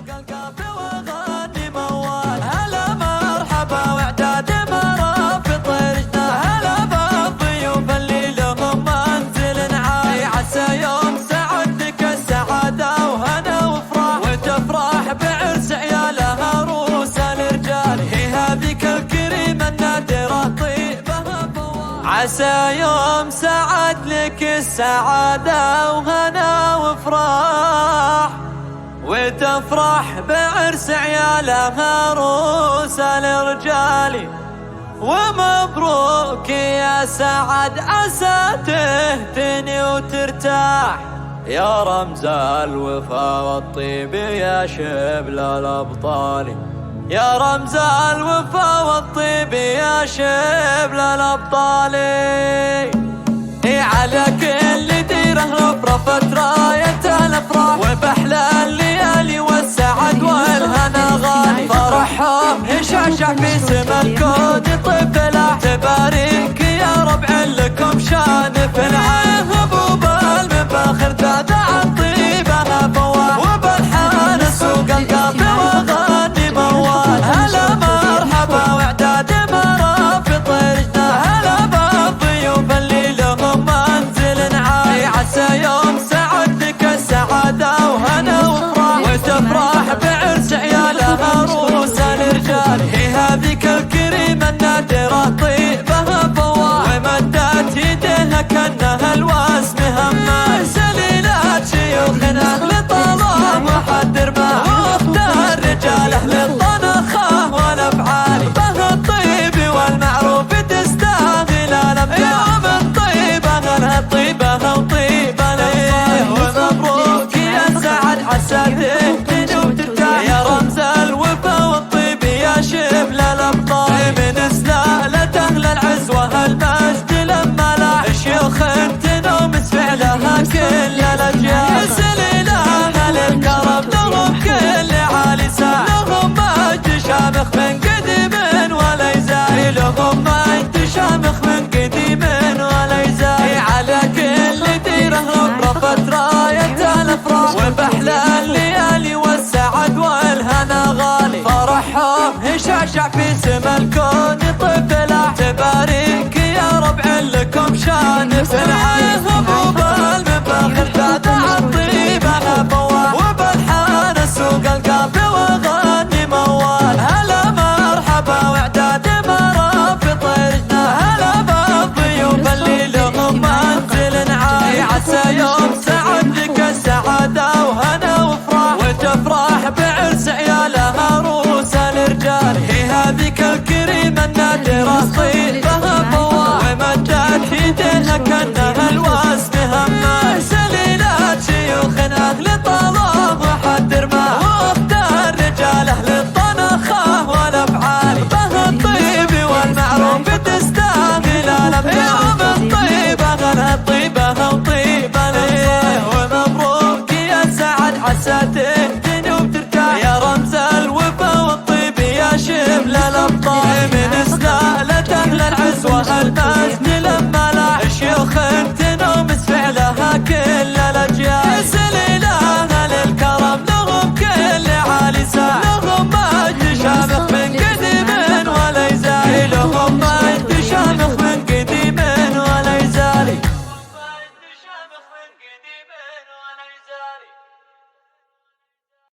سوق القافي واغاني موال. هلا مرحبا واعداد مرافق طيرنا، هلا بالضيوف اللي لهم منزل عالي. عسى يوم سعد لك السعادة وهنا وفرح، وتفرح بعرس عيالها عروس الرجال. هي هذيك الكريمة النادرة طيبها فوال. عسى يوم سعد لك السعادة وهنا وفرح، وتفرح بعرس عيالها عروس الرجال. ومبروك يا سعد عسى تهتني وترتاح، يا رمز الوفا والطيب يا شبل الأبطال. يا رمز الوفا والطيب يا شبل الأبطال. على كل ديره رفرفت راية الأفراح، وبأحلى الليالي والسعد والهنا غالي. فرحهم يشعشع في سما الكون يطيب فلاح، تبارك يا ربع لكم شان في العين. هبوب المفاخر تابع عن طيبها فواح، وبالحان سوق القافي واغاني موال. هلا مرحبا واعداد مرافق طيرنا، هلا بالضيوف اللي لهم منزل عالي. عسى يوم سعد لك السعادة وهنا وفرح، وتفرح بعرس عيالها عروس الرجال. هي هذيك الكريمة النادرة طيبها فوال، ومدت يديها كأنها الواس مهمة. سليلات شيوخ أهل طلال وحدر ما، واختار رجال أهل الطنخة والأفعال. به الطيب والمعروف تستاهل الأمجاد، من طيبة غنها طيبها وطيبة ليه. ومبروك يا سعد عسى تهتني وترتاح، يا رمز الوفا والطيب يا شبل الأبطال. من سلالة أهل العز والمجد لما لاح، شيوخ تنومس فعلها كل الأجيال. سليلة أهل الكرم لهم كل عالي ساح، لهم مجد شامخ من قديم ولا يزال. لهم مجد شامخ من قديم ولا يزال. على كل ديره رفرفت راية الأفراح، وبأحلى الليالي والسعد والهنا غالي. فرحهم يشعشع في سما الكون يطيب فلاح، تبارك يا ربع لكم شان في العين. هبوب المفاخر تابع طيبها فواح، وبالحان سوق القافي واغاني موال. هلا مرحبا واعداد مرافق طيرنا، هلا بالضيوف اللي لهم منزل عالي. عسى يوم سعد لك السعادة وهنا وفرح، وتفرح بعرس عيالها عروس الرجال. هي هذيك الكريمة النادرة طيبها فوال، ومدت يديها كأنها الواس مهمة. سليلات شيوخ أهل طلال وحدر ما، واختار رجال أهل الطنخة والأفعال. به الطيب والمعروف تستاهل الأمجاد، من طيبة غنها طيبها وطيبة ليه. ومبروك يا سعد عسى